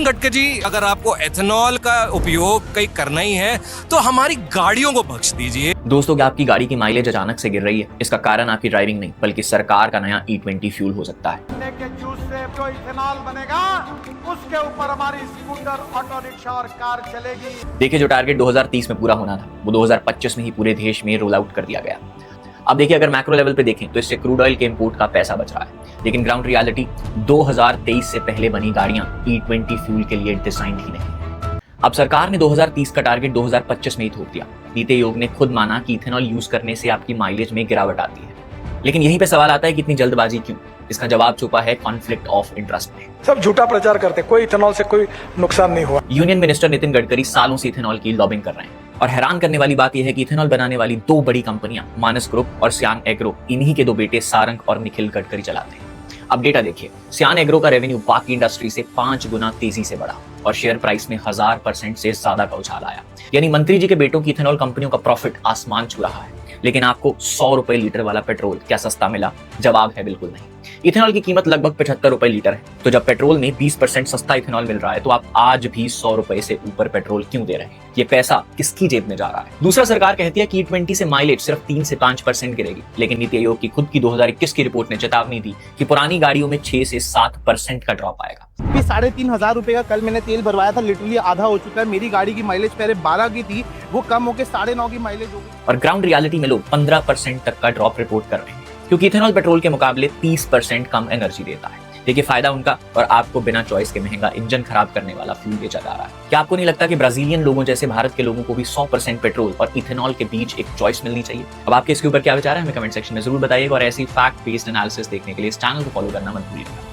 गडकरी जी, अगर आपको एथेनॉल का उपयोग कहीं करना ही है तो हमारी गाड़ियों को बख्श दीजिए। दोस्तों, क्या आपकी गाड़ी की माइलेज अचानक से गिर रही है? इसका कारण आपकी ड्राइविंग नहीं बल्कि सरकार का नया E20 फ्यूल हो सकता है। के जूस से जो इथेनॉल बनेगा उसके ऊपर हमारी स्कूटर, ऑटो रिक्शा और कार चलेगी। देखिए, जो टारगेट 2030 में पूरा होना था वो 2025 में ही पूरे देश में रोल आउट कर दिया गया। अब देखिए, अगर मैक्रो लेवल पे देखें तो इससे क्रूड ऑयल के इंपोर्ट का पैसा बच रहा है, लेकिन ग्राउंड रियलिटी 2023 से पहले बनी गाड़ियां E20 फ्यूल के लिए डिजाइन ही नहीं। अब सरकार ने 2030 का टारगेट 2025 में ही थोप दिया। नीति आयोग ने खुद माना कि इथेनॉल यूज करने से आपकी माइलेज में गिरावट आती है, लेकिन यहीं पे सवाल आता है कि इतनी जल्दबाजी क्यों? इसका जवाब छुपा है कॉन्फ्लिक्ट ऑफ इंटरेस्ट में। सब झूठा प्रचार करते, कोई इथेनॉल से कोई नुकसान नहीं हुआ। यूनियन मिनिस्टर नितिन गडकरी सालों से इथेनॉल की लॉबिंग कर रहे हैं, और हैरान करने वाली बात यह है कि इथेनॉल बनाने वाली दो बड़ी कंपनियां मानस ग्रुप और सियान एग्रो, इन्हीं के दो बेटे सारंग और निखिल गडकरी चलाते हैं। अब डेटा देखिए, सियान एग्रो का रेवेन्यू बाकी इंडस्ट्री से 5 गुना तेजी से बढ़ा और शेयर प्राइस में 1000% से ज्यादा का उछाल आया। यानी मंत्री जी के बेटों की इथेनॉल कंपनियों का प्रॉफिट आसमान छू रहा है। लेकिन आपको 100 रुपए लीटर वाला पेट्रोल क्या सस्ता मिला? जवाब है बिल्कुल नहीं। इथेनॉल की कीमत लगभग 75 रुपए लीटर है, तो जब पेट्रोल में 20% सस्ता इथेनॉल मिल रहा है तो आप आज भी 100 रुपए से ऊपर पेट्रोल क्यों दे रहे हैं? ये पैसा किसकी जेब में जा रहा है? दूसरा, सरकार कहती है कि E20 से माइलेज सिर्फ 3 से 5% गिरेगी, लेकिन नीति आयोग की खुद की 2021 की रिपोर्ट ने चेतावनी दी कि पुरानी गाड़ियों में 6 से 7% का ड्रॉप आएगा। 3,500 रुपए का कल मैंने तेल भरवाया था, लिटरली आधा हो चुका है। मेरी गाड़ी की माइलेज पहले 12 की थी, वो कम होकर 9.5 की माइलेज हो गई। और ग्राउंड रियलिटी में लोग 15% तक का ड्रॉप रिपोर्ट कर रहे हैं, क्योंकि इथेनॉल पेट्रोल के मुकाबले 30% कम एनर्जी देता है। देखिए, फायदा उनका और आपको बिना चॉइस के महंगा इंजन खराब करने वाला फ्यूल बेचा जा रहा है। क्या आपको नहीं लगता कि ब्राजीलियन लोगों जैसे भारत के लोगों को भी 100% पेट्रोल और इथेनॉल के बीच एक चॉइस मिलनी चाहिए? अब आपके इसके ऊपर क्या विचार है, हमें कमेंट सेक्शन में जरूर बताइएगा, और ऐसी फैक्ट बेस्ड एनालिसिस देखने के लिए इस चैनल को फॉलो करना मत भूलिएगा।